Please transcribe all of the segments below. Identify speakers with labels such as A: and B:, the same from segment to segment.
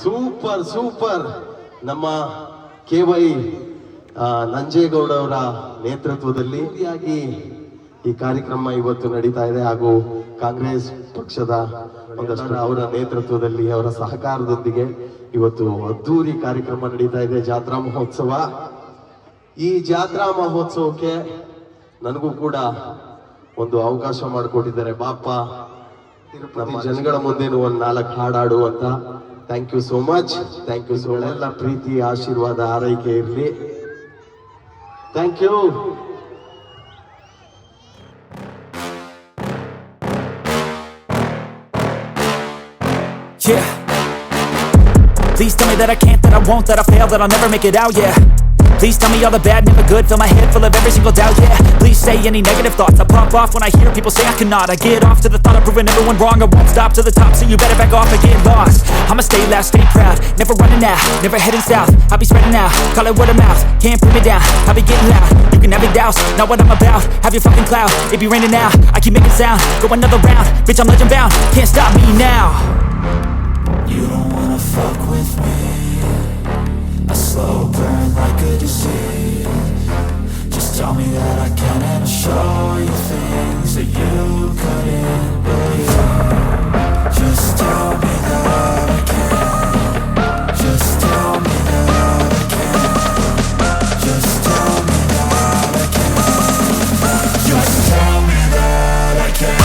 A: Super super. ನಮ್ಮ KY Nanjegowda ಅವರ ನೇತೃತ್ವದಲ್ಲಿ ಈ ಕಾರ್ಯಕ್ರಮ ಇವತ್ತು ನಡೀತಾ ಇದೆ. ಹಾಗೂ ಕಾಂಗ್ರೆಸ್ ಪಕ್ಷದ ಒಂದಷ್ಟು ಅವರ ನೇತೃತ್ವದಲ್ಲಿ ಅವರ ಸಹಕಾರದೊಂದಿಗೆ ಇವತ್ತು ಅದ್ದೂರಿ ಕಾರ್ಯಕ್ರಮ ನಡೀತಾ ಇದೆ, ಜಾತ್ರಾ ಮಹೋತ್ಸವ. ಈ ಜಾತ್ರಾ ಮಹೋತ್ಸವಕ್ಕೆ ನನಗೂ ಕೂಡ ಒಂದು ಅವಕಾಶ ಮಾಡಿಕೊಟ್ಟಿದ್ದಾರೆ. ಬಾಪ ನಮ್ಮ ಜನಗಳ ಮುಂದೆ ಒಂದು 4 ಹಾಡಾಡು ಅಂತ. Thank you so much. Thank you so ಎಲ್ಲ ಪ್ರೀತಿ ಆಶೀರ್ವಾದ ಆರೈಕೆ ಇರಲಿ. Thank you.
B: Yeah. Please tell me that I can't, that I won't, that I fail, that I'll never make it out, yeah. Please tell me all the bad, never good, fill my head full of every single doubt, yeah. Please say any negative thoughts, I pop off when I hear people say I cannot. I get off to the thought of proving everyone wrong, I won't stop to the top, so you better back off and get lost. I'ma stay loud, stay proud, never running out, never heading south. I'll be spreading out, call it word of mouth, can't put me down, I'll be getting loud. You can have it douse, not what I'm about, have your fucking cloud. It be raining now, I keep making sound, go another round, bitch I'm legend bound, can't stop me now. You don't wanna fuck with me, a slow burn like a disease. Just tell me that I can and I'll show you things that you couldn't believe. Just tell me that I can. Just tell me that I can. Just tell me that I can. Just tell me that I can.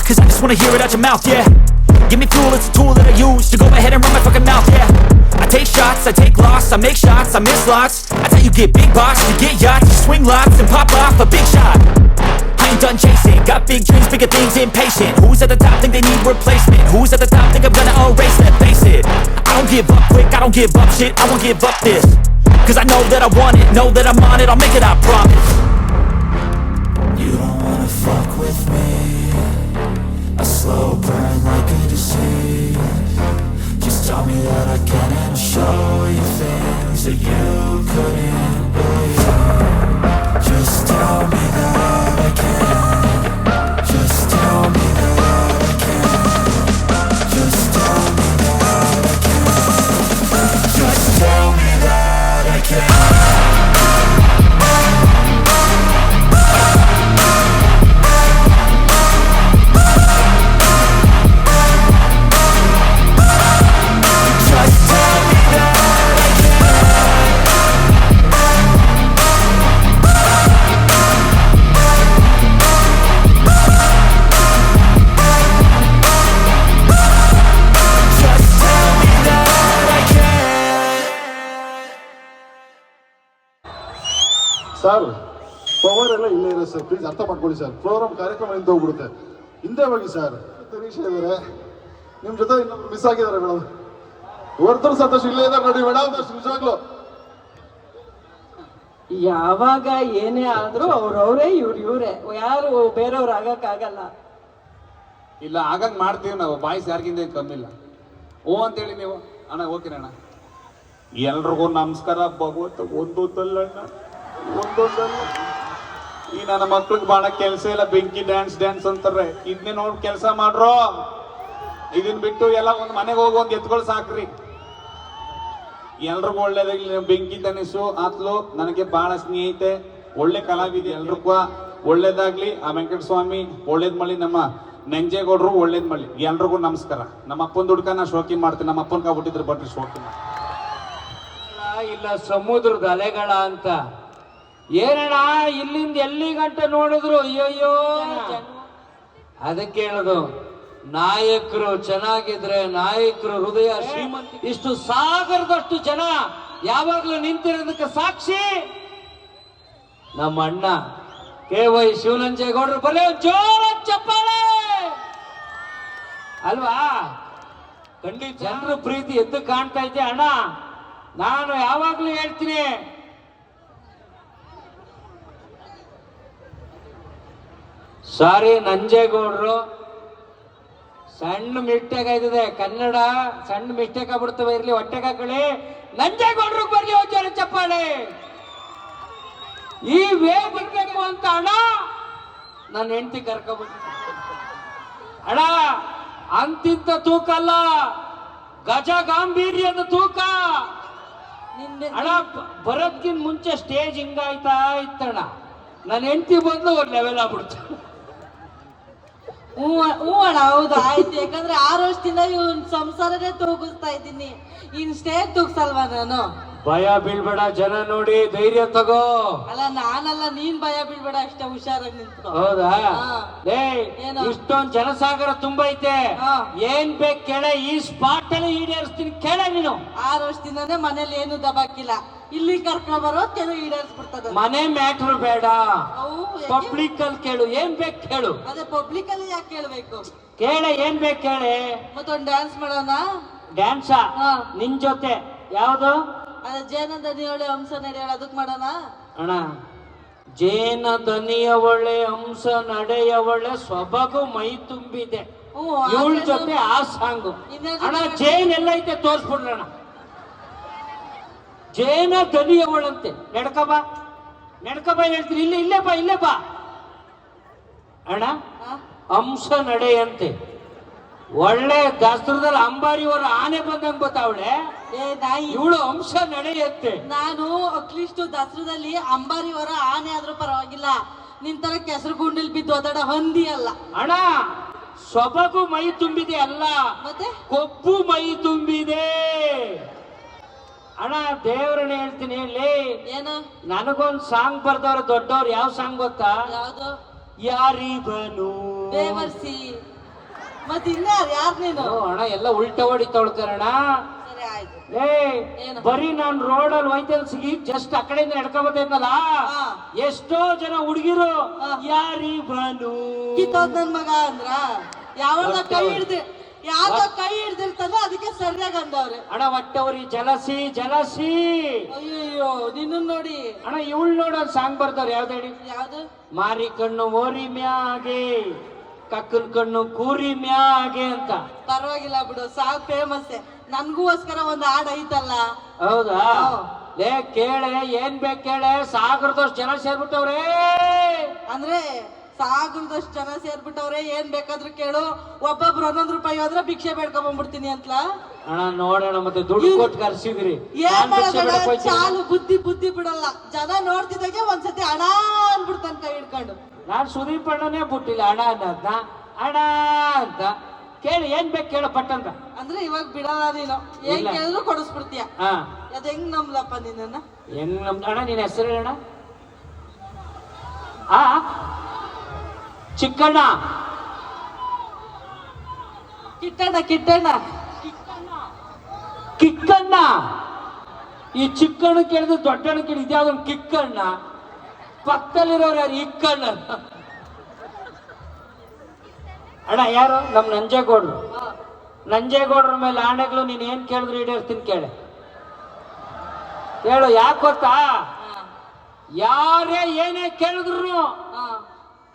B: Cause I just wanna hear it out your mouth, yeah. Give me fuel, it's a tool that I use to go ahead and run my fucking mouth, yeah. I take shots, I take loss, I make shots, I miss lots. That's how you get big box, you get yachts, you swing lots and pop off a big shot. I ain't done chasing, got big dreams, bigger things, impatient. Who's at the top think they need replacement? Who's at the top think I'm gonna erase that? Face it, I don't give up quick, I don't give up shit, I won't give up this. Cause I know that I want it, know that I'm on it, I'll make it, I promise. You don't wanna fuck with me, a slow burn like a disease. Just tell me that I can and I'll show you things that you couldn't believe. Just tell me that I can. Just tell me that I can. Just tell me that I can. Just tell me that I can.
C: Sir power ಎಲ್ಲ ಇಲ್ಲೇ ಇದೆ sir, please ಅರ್ಥ ಮಾಡ್ಕೊಳ್ಳಿ sir. Program ಕಾರ್ಯಕ್ರಮ ನಿಂತು ಹೋಗ್ಬಿಡುತ್ತೆ, ಹಿಂದೆ ಹೋಗಿ ಸರ್. ನಿರೀಕ್ಷೆ ಇದ್ದಾರೆ, ನಿಮ್ಮ ಜೊತೆ ಇನ್ನೊಬ್ರು ಮಿಸ್ ಆಗಿದ್ದಾರೆ ಮೇಡಮ್. ಹೊರತರು ಸಂತೋಷ ಇಲ್ಲೇ ಇದ್ದಾರೆ ನೋಡಿ ಮೇಡಮ್, ನಿಜವಾಗ್ಲು
D: ಯಾವಾಗ ಏನೇ ಆದ್ರೂ ಅವ್ರವ್ರೇ ಇವ್ರೇ, ಯಾರು ಬೇರೆಯವ್ರು ಆಗಕ್ಕಾಗಲ್ಲ.
E: ಇಲ್ಲ ಆಗಂಗ್ ಮಾಡ್ತೀವಿ ನಾವು, ಬಾಯ್ಸ್ ಯಾರಿಗಿಂತ ಕಮ್ಮಿಲ್ಲ. ಓ ಅಂತೇಳಿ ನೀವು ಅಣ್ಣ ಓಕೆನ ಅಣ್ಣ. ಎಲ್ರಿಗೂ ನಮಸ್ಕಾರ. ಭಗವಂತ ಒಂದೊಂದಲ್ಲ ಒಂದೊಂದಲ್ಲ. ಈ ನನ್ನ ಮಕ್ಳಿಗೆ ಬಾಳ ಕೆಲಸ ಇಲ್ಲ, ಬೆಂಕಿ ಡ್ಯಾನ್ಸ್ ಅಂತಾರೆ. ಇದನ್ನೇ ನೋಡಿ ಕೆಲಸ ಮಾಡ್ರೋ. ಇದನ್ ಬಿಟ್ಟು ಎಲ್ಲ ಒಂದು ಮನೆಗೆ ಹೋಗಿ ಒಂದು ಎತ್ಕೊಳ್ ಸಾಕ್ರಿ. ಎಲ್ರಿಗೂ ಒಳ್ಳೇದಾಗ್ಲಿ. ಬೆಂಕಿ ತನಿಸು ಆತ್ಲು ನನಗೆ ಬಹಳ ಸ್ನೇಹಿತೆ, ಒಳ್ಳೆ ಕಲಾವಿದೆ. ಎಲ್ರಿಗೂ ಒಳ್ಳೇದಾಗ್ಲಿ. ಆ ವೆಂಕಟ ಸ್ವಾಮಿ ಒಳ್ಳೇದ್ ಮಾಡಿ, ನಮ್ಮ ನಂಜೇಗೌಡರು ಒಳ್ಳೇದ್ ಮಾಡಿ. ಎಲ್ರಿಗೂ ನಮಸ್ಕಾರ. ನಮ್ಮ ಅಪ್ಪನ ದುಡ್ಕ ನಾ ಶೋಕಿ ಮಾಡ್ತೀನಿ. ನಮ್ಮ ಅಪ್ಪನ ಕಾಬಿಟ್ಟಿದ್ರು ಬಟ್ರಿ ಶೋಕಿ
F: ಇಲ್ಲ ಸಮುದ್ರದ ಅಲೆಗಳ ಅಂತ ಏನಣ್ಣ ಇಲ್ಲಿಂದ ಎಲ್ಲಿ ಗಂಟ ನೋಡಿದ್ರು ಅಯ್ಯೋಯ್ಯೋ. ಅದಕ್ಕೆ ಹೇಳೋದು, ನಾಯಕರು ಚೆನ್ನಾಗಿದ್ರೆ ನಾಯಕರು ಹೃದಯ ಶ್ರೀಮಂತ. ಇಷ್ಟು ಸಾಗರದಷ್ಟು ಜನ ಯಾವಾಗ್ಲೂ ನಿಂತಿರೋದಕ್ಕೆ ಸಾಕ್ಷಿ ನಮ್ಮ ಅಣ್ಣ KY ಶಿವನಂಜೇಗೌಡರು. ಬರೇ ಜೋರ ಚಪ್ಪಾಳೆ ಅಲ್ವಾ? ಖಂಡಿತ ಜನರ ಪ್ರೀತಿ ಎದ್ದು ಕಾಣ್ತಾ ಇದೆ ಅಣ್ಣ. ನಾನು ಯಾವಾಗ್ಲೂ ಹೇಳ್ತೀನಿ, ಸಾರಿ ನಂಜೇಗೌಡರು, ಸಣ್ಣ ಮಿಸ್ಟೇಕ್ ಆಯ್ತದೆ, ಕನ್ನಡ ಸಣ್ಣ ಮಿಸ್ಟೇಕ್ ಆಗ್ಬಿಡ್ತವೆ, ಇರ್ಲಿ ಹೊಟ್ಟೆಗೆ ಹಾಕೊಳ್ಳಿ. ನಂಜೇಗೌಡ್ರಿಗೆ ಬರ್ಲಿ ಹೋಗ್ಯಾರ ಚಪ್ಪಾಳೆ. ಈ ವೇ ಬರ್ಬೇಕು ಅಂತ ಅಣ್ಣ ನನ್ನ ಹೆಂಡತಿ ಕರ್ಕೊಬಿಟ್ಟು, ಅಣ್ಣ ಅಂತಿಂತ ತೂಕ ಅಲ್ಲ, ಗಜ ಗಾಂಭೀರ್ಯದ ತೂಕ ಅಣ್ಣ. ಬರೋದ್ಕಿಂತ ಮುಂಚೆ ಸ್ಟೇಜ್ ಹಿಂಗಾಯ್ತಾ ಇತ್ತಣ್ಣ, ನನ್ನ ಹೆಂಡತಿ ಬಂದು ಒಂದು ಲೆವೆಲ್ ಆಗ್ಬಿಡ್ತು.
G: ಹ್ಞೂ ಅಣ್ಣ, ಹೌದು ಆಯ್ತು. ಯಾಕಂದ್ರೆ 6 ವರ್ಷದಿಂದ ಇವ್ನ ಸಂಸಾರನೇ ತೂಗಿಸ್ತಾ ಇದ್ದೀನಿ, ಇನ್ ಸ್ಟೇಜ್ ತೂಗ್ಸಲ್ವಾ ನಾನು?
F: ಭಯ ಬೀಳ್ಬೇಡ, ಜನ ನೋಡಿ ಧೈರ್ಯ ತಗೋ.
G: ಅಲ್ಲ ನಾನಲ್ಲ, ನೀನ್ ಭಯ ಬೀಳ್ಬೇಡ ಅಷ್ಟೇ, ಹುಷಾರಾಗಿ ನಿಂತ್ಕೊ.
F: ಹೌದಾ?
G: ಏನು?
F: ಇಷ್ಟೊಂದ್ ಜನಸಾಗರ ತುಂಬಾ ಐತೆ,
G: ಹಾ.
F: ಏನ್ ಬೇಕು ಕೇಳ, ಈ ಸ್ಪಾಟ್ ಅಲ್ಲಿ ಈಡೇರಿಸ್ತೀನಿ ಕೇಳ ನೀನು.
G: 6 ವರ್ಷದಿಂದಾನೇ ಮನೇಲಿ ಏನು ದಬಾಕಿಲ್ಲ, ಇಲ್ಲಿ ಕರ್ಕೊಂಡ್ ಬರೋ ಕೆಲವು ಈಡೇರಿಸ್ಬಿಡ್ತದ.
F: ಮನೆ ಮ್ಯಾಟ್ರು ಬೇಡ,
G: ಅವು ಯಾಕೆ?
F: ಪಬ್ಲಿಕ್ ಅಲ್ಲಿ ಕೇಳು, ಏನ್ ಬೇಕು ಕೇಳು.
G: ಅದೇ ಪಬ್ಲಿಕ್ ಅಲ್ಲಿ ಯಾಕೆ ಕೇಳ್ಬೇಕು?
F: ಕೇಳ, ಏನ್ ಬೇಕು ಕೇಳೆ.
G: ಮತ್ತೊಂದ್ ಡ್ಯಾನ್ಸ್ ಮಾಡೋಣ?
F: ಡ್ಯಾನ್ಸಾ?
G: ಹಾ.
F: ನಿನ್ ಜೊತೆ ಯಾವ್ದು?
G: ಅದೇ ಜೇನ ದನಿಯೋಳೆ ಹಂಸ ನಡೆಯೋಳ, ಅದಕ್ ಮಾಡೋಣ?
F: ಅಣ್ಣ, ಜೇನ ದನಿಯವಳೆ ಹಂಸ ನಡೆಯವಳೆ ಸೊಬಗು ಮೈ ತುಂಬಿದೆ,
G: ಹ್ಞೂ,
F: ಇವಳ
G: ಅದೇನು?
F: ಜೊತೆ ಆ ಸಾಂಗು.
G: ಇನ್ನೇನು?
F: ಅಣ್ಣ ಜೇನ್ ಎಲ್ಲ ಐತೆ ತೋರ್ಸ್ಬಿಡ್ರಣ್ಣ. ಜೇನ ದನಿಯವಳಂತೆ, ನಡ್ಕ ಬಾ ಹೇಳ್ತೀನಿ, ಇಲ್ಲೇ ಬಾ ಅಣ್ಣ.
G: ಹಾ?
F: ಹಂಸ ನಡೆಯಂತೆ, ಒಳ್ಳೆ ದಸರದಲ್ಲಿ ಅಂಬಾರಿಯವರ ಆನೆ ಬಂದಂಗ್ ಗೊತ್ತಾವಳೆ,
G: ಏ ನಾಯಿ,
F: ಇವಳು ಹಂಸ ನಡೆಯಂತೆ.
G: ನಾನು ಅಟ್ಲೀಸ್ಟ್ ದಸರಾದಲ್ಲಿ ಅಂಬಾರಿವರ ಆನೆ ಆದ್ರೂ ಪರವಾಗಿಲ್ಲ, ನಿನ್ ತರ ಕೆಸರು ಗುಂಡಿಲ್ ಬಿದ್ದು ಓದಾಡ ಹಂದಿ ಅಲ್ಲ.
F: ಅಣ್ಣ ಸೊಬಗು ಮೈ ತುಂಬಿದೆ ಅಲ್ಲ,
G: ಮತ್ತೆ
F: ಕೊಬ್ಬು ಮೈ ತುಂಬಿದೆ. ಅಣ್ಣ ದೇವ್ರನ್ನ ಹೇಳ್ತೀನಿ ಹೇಳಿ,
G: ಏನು?
F: ನನಗೊಂದ್ ಸಾಂಗ್ ಬರ್ದವ್ರು ದೊಡ್ಡವ್ರು, ಯಾವ ಸಾಂಗ್ ಗೊತ್ತಾ?
G: ಯಾವ್ದು?
F: ಯಾರಿಗನು
G: ಬೇವರ್ಸಿ. ಮತ್ ಇನ್ಯಾರು, ಯಾರ್ ನೀನು?
F: ಅಣ್ಣ ಎಲ್ಲ ಉಲ್ಟಾ ಹೊಡಿತಾವಳ್ತಾರಣ್ಣ.
G: ಸರಿ ಆಯ್ತು. ಏನು?
F: ಬರೀ ನಾನ್ ರೋಡಲ್ಲಿ ಹೋಯ್ತಲ್ ಸಿಗಿ ಜಸ್ಟ್ ಆ ಕಡೆಯಿಂದ ನಡ್ಕೊಂಬಂದಲ್ಲ,
G: ಹಾ.
F: ಎಷ್ಟೋ ಜನ ಹುಡುಗಿರು
G: ಹಾ.
F: ಯಾರಿಗನು
G: ಕಿತ್ತೋದ್ ನನ್ ಮಗ ಅಂದ್ರ ಯಾವ್ದ ಕೈ ಹಿಡ್ದಿರ್ತಾನೋ ಅದಕ್ಕೆ ಸರಿಯಾಗಿ ಅಂದವ್ರೆ.
F: ಅಣ್ಣ ಒಟ್ಟವ್ರಿ ಜಲಸಿ
G: ಅಯ್ಯಯ್ಯೋ, ನಿನ್ನ ನೋಡಿ.
F: ಅಣ್ಣ ಇವಳು ನೋಡ ಸಾಂಗ್ ಬರ್ದವ್ರು ಯಾವ್ದು ಹೇಳಿ?
G: ಯಾವ್ದು?
F: ಮಾರಿ ಕಣ್ಣು ಓರಿ ಮ್ಯಾಗೆ, ಕಕ್ಕನ್ ಕಣ್ಣು ಕೂರಿ ಮ್ಯಾಗೆ ಅಂತ.
G: ಪರವಾಗಿಲ್ಲ ಬಿಡು, ಸಾಕ್ ಫೇಮಸ್. ನನ್ಗೋಸ್ಕರ ಒಂದ್ ಹಾಡ್ ಐತಲ್ಲ.
F: ಹೌದಾ?
G: ಹಾ.
F: ಲೇ ಕೇಳೆ, ಏನ್ ಬೇಕು ಕೇಳೆ, ಸಾಗರದಷ್ಟು ಜನ ಸೇರ್ಬಿಟ್ಟವ್ರೆ.
G: ಅಂದ್ರೆ ಸಾಗರದಷ್ಟು ಜನ ಸೇರ್ಬಿಟ್ಟವ್ರೆ, ಏನ್ ಬೇಕಾದ್ರೂ ಕೇಳು. ಒಬ್ಬೊಬ್ರು 11 ರೂಪಾಯಿ ಹೋದ್ರೆ ಭಿಕ್ಷೆ ಬೇಡ್ಕೊಂಡ್ ಬಂದ್ಬಿಡ್ತೀನಿ ಅಂತಲಾ?
F: ಅಣ್ಣ ನೋಡೋಣ, ಮತ್ತೆ ದುಡ್ಡು ಕೊಟ್ಟು ಕರ್ಸಿದ್ರಿ,
G: ಏನ್ ಮಾಡೋಣ, ಚಾಲು ಬುದ್ಧಿ ಬಿಡಲ್ಲ. ಜನ ನೋಡ್ತಿದ್ದಾಗೆ ಒಂದ್ಸತಿ ಹಣ ಅನ್ಬಿಡ್ತಾನ ಕೈ ಹಿಡ್ಕೊಂಡು.
F: ನಾನ್ ಸುದೀಪ್ ಅಣ್ಣನೇ ಬಿಟ್ಟಿಲ್ಲ ಹಣ ಅನ್ನೋದ್ನ. ಹಣ ಅಂತ ಕೇಳಿ, ಏನ್ ಬೇಕು ಕೇಳು ಪಟ್ಟಂತ.
G: ಅಂದ್ರೆ ಇವಾಗ ಬಿಡಲ್ಲ ನೀನು, ಏನ್
F: ಇಲ್ಲ.
G: ಕೇಳಿದ್ರು ಕೊಡಿಸ್ಬಿಡ್ತೀಯ.
F: ಹಾ,
G: ಅದ್ ಹೆಂಗ್ ನಂಬ್ಲಪ್ಪ ನಿನ್ನ?
F: ಹೆಂಗ್ ನಮ್ದು ಅಣ್ಣ? ನಿನ್ ಹೆಸರು ಹೇಳಣ್ಣ. ಚಿಕ್ಕಣ್ಣ,
G: ಕಿಟ್ಟಣ್ಣ.
F: ಕಿಕ್ಕಣ್ಣ. ಈ ಚಿಕ್ಕಣ್ಣ ಕೇಳಿದ್ರೆ ದೊಡ್ಡಣ್ಣ ಕೇಳಿ, ಇದ್ಯಾವ್ದು ಕಿಕ್ಕಣ್ಣ? ಪಕ್ಕದಲ್ಲಿರೋರು ಯಾರು? ಇಕ್ಕಣ್ಣ. ಅಣ್ಣ ಯಾರು? ನಮ್ ನಂಜೇಗೌಡ್ರು. ನಂಜೇಗೌಡ್ರ ಮೇಲೆ ಆಣೆಗಳು, ನೀನ್ ಏನ್ ಕೇಳಿದ್ರು ಈಡೇರ್ತೀನಿ ಕೇಳಿ. ಹೇಳು, ಯಾಕೆ ಗೊತ್ತಾ? ಯಾರೇ ಏನೇ ಕೇಳಿದ್ರು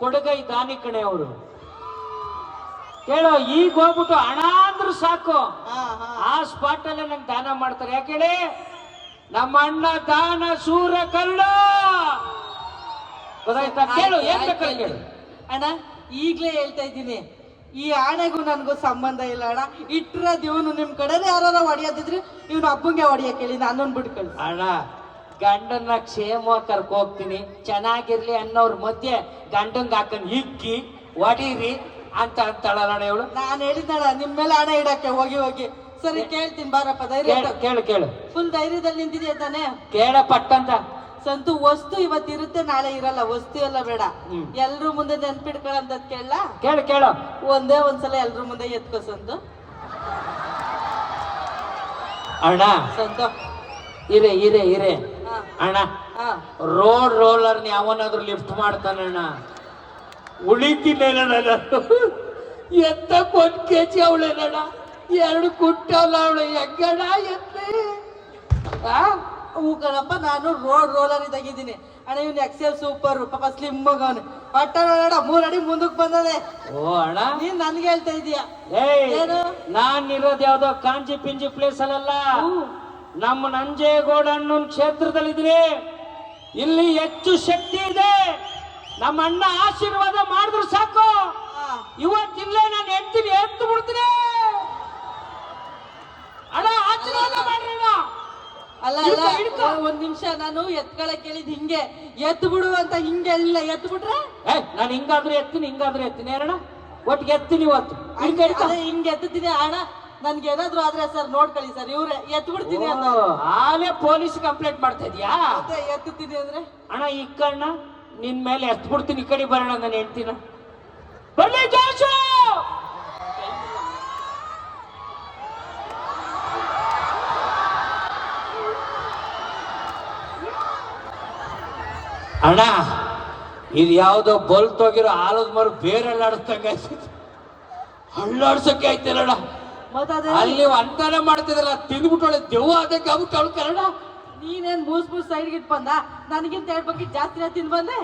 F: ಕೊಡುಗೈ ದಾನಿ ಕಣೆ ಅವರು. ಕೇಳು, ಈಗ ಹೋಗ್ಬಿಟ್ಟು ಹಣ ಅಂದ್ರು ಸಾಕು, ಆ ಸ್ಪಾಟ್ ಅಲ್ಲೇ ನಂಗೆ ದಾನ ಮಾಡ್ತಾರೆ. ಯಾಕೇಳಿ? ನಮ್ಮ ಅಣ್ಣ ದಾನ ಶೂರ ಕರ್ಣ. ಗೊತ್ತಾಯ್ತಾ? ಕೇಳು, ಏನ್ ಬೇಕಾದ್ರೆ ಕೇಳು.
G: ಅಣ್ಣ ಈಗ್ಲೇ ಹೇಳ್ತಾ ಇದ್ದೀನಿ, ಈ ಆಣೆಗೂ ನನ್ಗೂ ಸಂಬಂಧ ಇಲ್ಲ ಅಣ್ಣ. ಇಟ್ಟಿರೋದು ಇವನು, ನಿಮ್ ಕಡೆನೇ ಯಾರು ಹೊಡಿಯೋದಿದ್ರಿ ಇವ್ನು ಹಬ್ಬಂಗೆ ಹೊಡಿಯಕ್ ಹೇಳಿ ನಾನು ಬಿಟ್ಟು ಕಳ್ಸಿ.
F: ಅಣ್ಣ ಗಂಡನ್ನ ಕ್ಷೇಮ ಕರ್ಕೊ ಹೋಗ್ತೀನಿ, ಚೆನ್ನಾಗಿರ್ಲಿ ಅನ್ನೋರ್ ಮಧ್ಯೆ ಗಂಡಂಗ್ ಹಾಕೊಂಡ್ ಇಕ್ಕಿ ಹೊಡೀರಿ ಅಂತ ಅಂತಾಳಲ್ಲ ಇವಳು.
G: ನಾನು ಹೇಳಿದ್ದಣ್ಣ ನಿಮ್ ಮೇಲೆ ಹಣ ಇಡಕ್ಕೆ ಹೋಗಿ. ಸರಿ ಕೇಳ್ತೀನಿ ಬಾರಪ್ಪ, ಧೈರ್ಯ.
F: ಕೇಳು.
G: ಫುಲ್ ಧೈರ್ಯದಲ್ಲಿ ನಿಂತಿದ್ಯಾ ತಾನೆ?
F: ಕೇಳ ಪಟ್ಟಂತ.
G: ಸಂತು, ವಸ್ತು ಇವತ್ತಿರುತ್ತೆ, ನಾಳೆ ಇರಲ್ಲ. ವಸ್ತು ಎಲ್ಲ ಬೇಡ, ಎಲ್ರು ಮುಂದೆ ನೆನ್ಪಿಡ್ಕೊಳ್ಳಂತದ್ ಕೇಳ.
F: ಕೇಳು.
G: ಒಂದೇ ಒಂದ್ಸಲ ಎಲ್ರು ಮುಂದೆ ಎತ್ಕೋ ಸಂತು.
F: ಅಣ್ಣ
G: ಸಂತು
F: ಇರೆ ಅಣ್ಣ, ರೋಡ್ ರೋಲರ್ ಯಾವನಾದ್ರೂ ಲಿಫ್ಟ್ ಮಾಡ್ತಾನಣ್ಣ, ಉಳಿತೀನಿ ಎತ್ತಕ್ 1 kg ಅವಳೇನಣ್ಣ. ಎರಡು ಕುಟ್ಟಲ್ಲ ಅವಳು ಎಗ್ಗಡ ಎತ್ತಿ
G: ಹೂ ಕಣಪ್ಪ, ನಾನು ರೋಲರ್ ಇದ್ದಾಗಿದ್ದೀನಿ ಅಣ್ಣ. ಇವ್ನು ಎಕ್ಸೆಲ್ ಸೂಪರ್, ಪಾಪ ಸ್ಲಿಮ್ ಅವನು. ಒಟ್ಟ 3 ಅಡಿ ಮುಂದಕ್ಕೆ ಬಂದದೆ.
F: ಓ ಅಣ್ಣ,
G: ನೀನ್ ನನ್ಗೆ ಹೇಳ್ತಾ ಇದೀಯ ಏನು?
F: ನಾನ್ ಇರೋದು ಯಾವ್ದೋ ಕಾಂಜಿ ಪಿಂಜಿ ಪ್ಲೇಸ್ ಅಲ್ಲ, ನಮ್ಮ ನಂಜೇಗೌಡ ಅಣ್ಣನ ಕ್ಷೇತ್ರದಲ್ಲಿದ್ರೆ ಇಲ್ಲಿ ಹೆಚ್ಚು ಶಕ್ತಿ ಇದೆ. ನಮ್ಮ ಅಣ್ಣ ಆಶೀರ್ವಾದ ಮಾಡಿದ್ರು ಸಾಕು, ಇವತ್ತಿಲ್ಲೇ ನಾನು ಎತ್ತೀನಿ, ಎತ್ತು ಬಿಡ್ತೀನಿ. ಅಣ್ಣ ಆಶೀರ್ವಾದ ಮಾಡ್ರಿ ಅಣ್ಣ.
G: ಅಲ್ಲ ಒಂದ್ ನಿಮಿಷ, ನಾನು ಎತ್ಕೊಳಕ್ ಕೇಳಿದ್ ಹಿಂಗೆ ಎತ್ತು ಬಿಡು ಅಂತ, ಹಿಂಗೆ ಇಲ್ಲ ಎತ್ತು ಬಿಟ್ರೆ
F: ನಾನು ಹಿಂಗಾದ್ರೆ ಎತ್ತೀನಿ, ಹಿಂಗಾದ್ರೆ ಎತ್ತೀನಿ ಅಣ್ಣ, ಒಟ್ಟಿಗೆ ಎತ್ತೀನಿ ಇವತ್ತು.
G: ಹಿಂಗೆ ಎತ್ತೀನಿ ಅಣ್ಣ. ನನ್ಗೆ ಏನಾದ್ರು ಆದ್ರೆ ಸರ್ ನೋಡ್ಕೊಳ್ಳಿ ಸರ್, ಇವ್ರೆ ಎತ್ತು ಬಿಡ್ತೀನಿ ಅಂತ.
F: ಆಲೇ ಪೊಲೀಸ್ ಕಂಪ್ಲೇಂಟ್ ಮಾಡ್ತಾ ಇದೀಯಾ?
G: ಎತ್ತುತ್ತೀನಿ ಅಂದ್ರೆ
F: ಅಣ್ಣ ಈ ಕಣ್ಣ ನಿನ್ ಮೇಲೆ ಎತ್ ಬಿಡ್ತೀನಿ, ಈ ಕಡೆ ಬರೋಣ. ನಾನು ಹೇಳ್ತೀನ ಬನ್ನಿ ಜೋಶು. ಅಣ್ಣ ಇದು ಯಾವ್ದೋ ಬಲ್ತೋಗಿರೋ ಆಲದ ಮರ ಬೇರೆ ಅಲ್ಲಾಡಿಸ್ದಂಗ ಹಳ್ಳಾಡ್ಸಕ್ಕೆ ಆಯ್ತಿಲ್ಲಣ್ಣ. ಅಲ್ಲಿ ಅಂತಾನೆ ಮಾಡ್ತಿದ್ರಲ್ಲ, ತಿಂದ್ಬಿಟ್ಟೊಳೆ ದೆವ್ವ ಅದಕ್ಕೆ ಆಗ್ಬಿಟ್ಟು ಅವಳು ಕನ್ನಡ.
G: ನೀನೇನ್ ಮೂಸ್ ಸೈಡ್ಗೆ ಇಟ್ ಬಂದ, ನನಗಿಂತ 2 ಬಕೆಟ್ ಜಾಸ್ತಿನ ತಿಂದ್ ಬಂದೆ.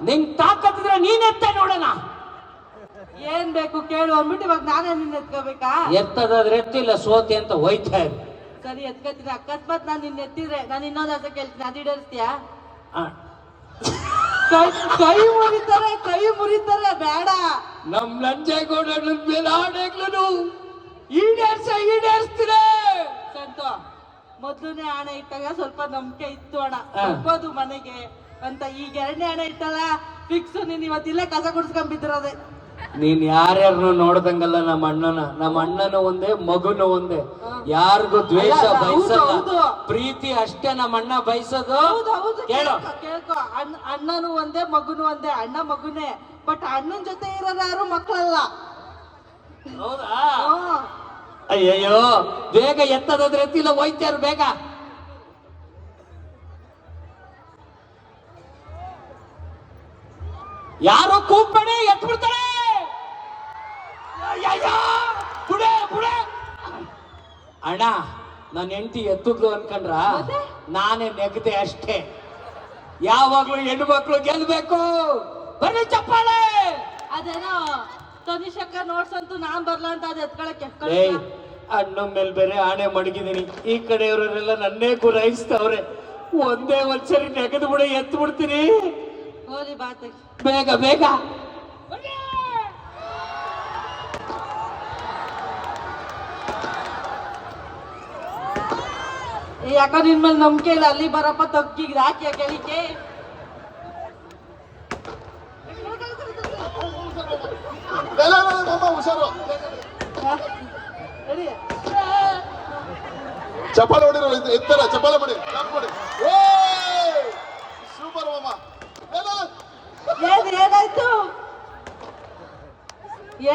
F: ನಿಂಗ್ ತಾಕತ್ತಿದ್ರೆ ನೀನ್ ಎತ್ತ ನೋಡೋಣ.
G: ಏನ್ ಬೇಕು ಕೇಳು ಅಂದ್ಬಿಟ್ಟು ಇವಾಗ ನಾನೇ ನಿನ್ನ ಎತ್ಕೋಬೇಕಾ?
F: ಎತ್ತದಾದ್ರೆ ಎತ್ತಿಲ್ಲ, ಸೋತೆ ಅಂತ ಹೋಯ್ತಾ ಇರು.
G: ಸರಿ ಎತ್ಕೋತೀನಿ. ಅಕಸ್ಮಾತ್ ನಾನು ನಿನ್ನ ಎತ್ತಿದ್ರೆ ನಾನು ಇನ್ನೊಂದ್ ಅರ್ಥ ಕೇಳ್ತೀನಿ, ಅದು ಈಡೇರಿಸ್ತೀಯಾ? ಕೈ ಮುರಿತಾರೆ ಬೇಡ.
F: ನಮ್ ನಂಜೇಗೌಡ ಮೇಲೆ ಆಣೆಗ್ಲೂ ಈಡೇರಿಸ್ತೀರ
G: ಸಂತು. ಮೊದ್ಲನೇ ಆಣೆ ಇಟ್ಟಾಗ ಸ್ವಲ್ಪ ನಂಬಿಕೆ ಇತ್ತು ಅಣ್ಣ, ಹೋಗ್ಬೋದು ಮನೆಗೆ ಅಂತ. ಈಗ 2ನೇ ಆಣೆ ಇಟ್ಟಲ್ಲ, ಫಿಕ್ಸ್. ನೀನ್ ಇವತ್ತಿಲ್ಲೇ ಕಸ ಗುಡ್ಸ್ಕೊಂಡ್ಬಿದ್ರದೆ.
F: ನೀನ್ ಯಾರ್ಯಾರನ್ನು ನೋಡ್ದಂಗಲ್ಲ. ನಮ್ಮ ಅಣ್ಣನ ಒಂದೇ, ಮಗುನು ಒಂದೇ. ಯಾರಿಗೂ ದ್ವೇಷ ಬಯಸಲ್ಲ, ಪ್ರೀತಿ ಅಷ್ಟೇ ನಮ್ಮ ಅಣ್ಣ ಬಯಸೋದು.
G: ಕೇಳ್ಕೊ, ಅಣ್ಣನು ಒಂದೇ, ಮಗುನು ಒಂದೇ. ಅಣ್ಣ ಮಗುನೇ, ಬಟ್ ಅಣ್ಣನ ಜೊತೆ ಇರೋರು ಯಾರು ಮಕ್ಕಳಲ್ಲ.
F: ಹೌದಾ? ಅಯ್ಯಯ್ಯೋ, ಬೇಗ ಎತ್ತದಾದ್ರೆ ಎತ್ತಿಲ್ಲ, ಹೋಯ್ತಾರು ಬೇಗ. ಯಾರು ಕೂಗ್ಬೇಡಿ, ಎತ್ ಬಿಡ್ತಾರೆ. ಅಣ್ಣ ನನ್ನ ಹೆಂಡತಿ ಎತ್ತುದ್ಲು ಅನ್ಕೊಂಡ್ರ ನಾನೇ ನೆಗದೆ ಅಷ್ಟೇ. ಯಾವಾಗ್ಲೂ ಹೆಣ್ಣು ಮಕ್ಳು ಗೆಲ್ಬೇಕು. ಬರ್ರಿ ಚಪ್ಪಾಳೆ.
G: ಅದೇನೋ ತನಿಷಕ್ಕ ನೋಡ್ಸಂತೂ ನಾನ್ ಬರ್ಲಾ ಅಂತ ಅದ್ ಎತ್ಕೊಳಕ್ಕೆ.
F: ಅಣ್ಣ ಮೇಲ್ ಬೇರೆ ಆಣೆ ಮಡಗಿದೀನಿ. ಈ ಕಡೆಯವರೆಲ್ಲ ನನ್ನೇ ಗುರಾಯಿಸ್ತವ್ರೆ. ಒಂದೇ ಒಂದ್ಸರಿ ನೆಗದು ಬಿಡ, ಎತ್ತು ಬಿಡ್ತೀನಿ.
G: ಹೋಲಿ ಬಾತ,
F: ಬೇಗ ಬೇಗ.
G: ಯಾಕೋ ನಿನ್ ಮೇಲೆ ನಂಬಿಕೆ ಇಲ್ಲ. ಅಲ್ಲಿ ಬರಪ್ಪ, ತಗ್ಗಿಗ್ ಹಾಕಿ ಕೆಳಿಕೆ.
C: ಹುಷಾರು, ಚಪ್ಪಾಳೆ ಹೊಡಿರೋ, ಎತ್ತರ ಚಪ್ಪಾಳೆ ಮಾಡಿ. ಸೂಪರ್ ಮಾಮ.
G: ಏನಾಯ್ತು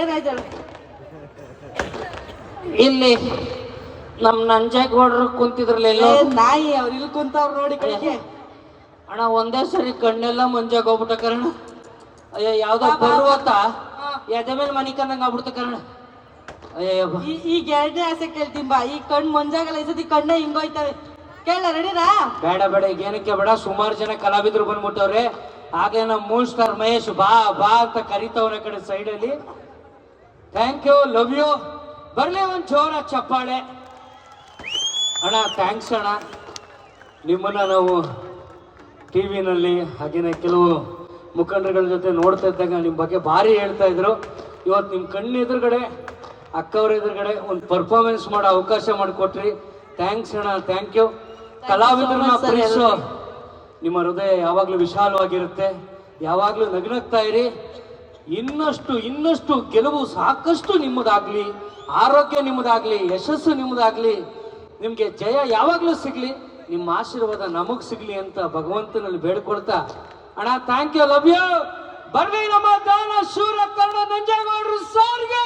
G: ಏನಾಯ್ತು?
F: ಇಲ್ಲಿ ನಮ್ ನಂಜೇಗೌಡರು ಕುಂತಿದ್ರಲ್ಲ,
G: ನಾಯಿ ಅವ್ರು ಇಲ್ಲಿ ಕುಂತವ್ರು ನೋಡಿ ಕಡೆಗೆ.
F: ಅಣ್ಣ ಒಂದೇ ಸರಿ ಕಣ್ಣೆಲ್ಲ ಮಂಜಾಗ ಹೋಗ್ಬಿಟ್ಟ ಕರ್ಣ. ಅಯ್ಯ ಯಾವ್ದೋ ಪರ್ವತ ಎದೆ ಮೇಲೆ ಮನಿ ಕಂದಂಗ ಆಗ್ಬಿಡ್ತ ಕರ್ಣ.
G: ಈಗ 2ನೇ ಆಸೆ ಕೇಳ್ತೀನಿ ಬಾ. ಈ ಕಣ್ಣು ಮಂಜಾಗಲ್ಲ, ಈ ಸತಿ ಕಣ್ಣೇ ಹಿಂಗೋಯ್ತವೆ. ಕೇಳ ರೆಡಿನಾ?
F: ಬೇಡ ಬೇಡ, ಈಗ ಏನಕ್ಕೆ ಬೇಡ. ಸುಮಾರು ಜನ ಕಲಾವಿದ್ರು ಬಂದ್ಬಿಟ್ಟವ್ರೆ. ಆಗ್ಲೇ ನಮ್ಮ 3 ಸ್ಟಾರ್ ಮಹೇಶ್ ಬಾ ಬಾ ಅಂತ ಕರಿತವನ ಕಡೆ ಸೈಡಲ್ಲಿ. Thank you, love you. ಬರ್ಲಿ ಒಂದ್ ಜೋರ ಚಪ್ಪಾಳೆ. ಅಣ್ಣ ಥ್ಯಾಂಕ್ಸ್ ಅಣ್ಣ. ನಿಮ್ಮನ್ನ ನಾವು ಟಿವಿನಲ್ಲಿ ಹಾಗೇನೆ ಕೆಲವು ಮುಖಂಡರುಗಳ ಜೊತೆ ನೋಡ್ತಾ ಇದ್ದಾಗ ನಿಮ್ಮ ಬಗ್ಗೆ ಭಾರಿ ಹೇಳ್ತಾ ಇದ್ರು. ಇವತ್ತು ನಿಮ್ಮ ಕಣ್ಣು ಎದುರುಗಡೆ, ಅಕ್ಕವ್ರ ಎದುರುಗಡೆ ಒಂದು ಪರ್ಫಾರ್ಮೆನ್ಸ್ ಮಾಡೋ ಅವಕಾಶ ಮಾಡಿಕೊಟ್ರಿ. ಥ್ಯಾಂಕ್ಸ್ ಅಣ್ಣ, ಥ್ಯಾಂಕ್ ಯು. ಕಲಾವಿದರನ್ನ ಪ್ರೀತಿಸೋ ನಿಮ್ಮ ಹೃದಯ ಯಾವಾಗಲೂ ವಿಶಾಲವಾಗಿರುತ್ತೆ. ಯಾವಾಗಲೂ ನಗ್ನಗ್ತಾ ಇರಿ. ಇನ್ನಷ್ಟು ಗೆಲುವು ಸಾಕಷ್ಟು ನಿಮ್ಮದಾಗ್ಲಿ, ಆರೋಗ್ಯ ನಿಮ್ಮದಾಗ್ಲಿ, ಯಶಸ್ಸು ನಿಮ್ಮದಾಗ್ಲಿ, ನಿಮ್ಗೆ ಜಯ ಯಾವಾಗಲೂ ಸಿಗ್ಲಿ, ನಿಮ್ಮ ಆಶೀರ್ವಾದ ನಮಗ್ ಸಿಗ್ಲಿ ಅಂತ ಭಗವಂತನಲ್ಲಿ ಬೇಡ್ಕೊಳ್ತಾ ಅಣ್ಣ ಥ್ಯಾಂಕ್ ಯು, ಲವ್ ಯು. ಬರ್ಲಿ ನಮ್ಮ ದಾನ ಶೂರ ಕನ್ನಡ ನಂಜೇಗೌಡರು ಸರ್ಗೆ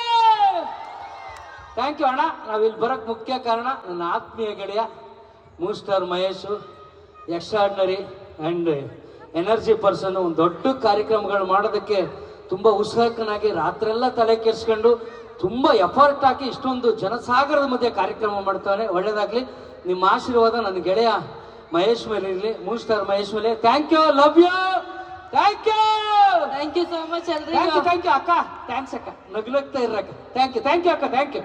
F: ಥ್ಯಾಂಕ್ ಯು ಅಣ್ಣ. ನಾವಿಲ್ಲಿ ಬರಕ್ ಮುಖ್ಯ ಕಾರಣ ನನ್ನ ಆತ್ಮೀಯ ಗೆಳೆಯ 3 star Mahesh, extraordinary and energy person. ಒಂದು ದೊಡ್ಡ ಕಾರ್ಯಕ್ರಮಗಳು ಮಾಡೋದಕ್ಕೆ ತುಂಬಾ ಉತ್ಸಾಹಕನಾಗಿ ರಾತ್ರೆಲ್ಲ ತಲೆ ಕೆಡಿಸ್ಕೊಂಡು ತುಂಬಾ ಎಫರ್ಟ್ ಹಾಕಿ ಇಷ್ಟೊಂದು ಜನಸಾಗರದ ಮಧ್ಯೆ ಕಾರ್ಯಕ್ರಮ ಮಾಡ್ತಾನೆ. ಒಳ್ಳೇದಾಗ್ಲಿ. ನಿಮ್ಮ ಆಶೀರ್ವಾದ ನನ್ನ ಗೆಳೆಯ ಮಹೇಶ್ ಮೇಲೆ ಇರಲಿ, ಮೂನ್ ಸ್ಟಾರ್ ಮಹೇಶ್ ಮೇಲೆ. Thank you, love you, thank you,
G: thank you so much
F: thank you ಅಕ್ಕ, ಥ್ಯಾಂಕ್ಸ್ ಅಕ್ಕ, ನಗ್ಲಗ್ತಾ ಇರಕ್ಕ. ಥ್ಯಾಂಕ್ ಯು ಅಕ್ಕ, ಥ್ಯಾಂಕ್ ಯು.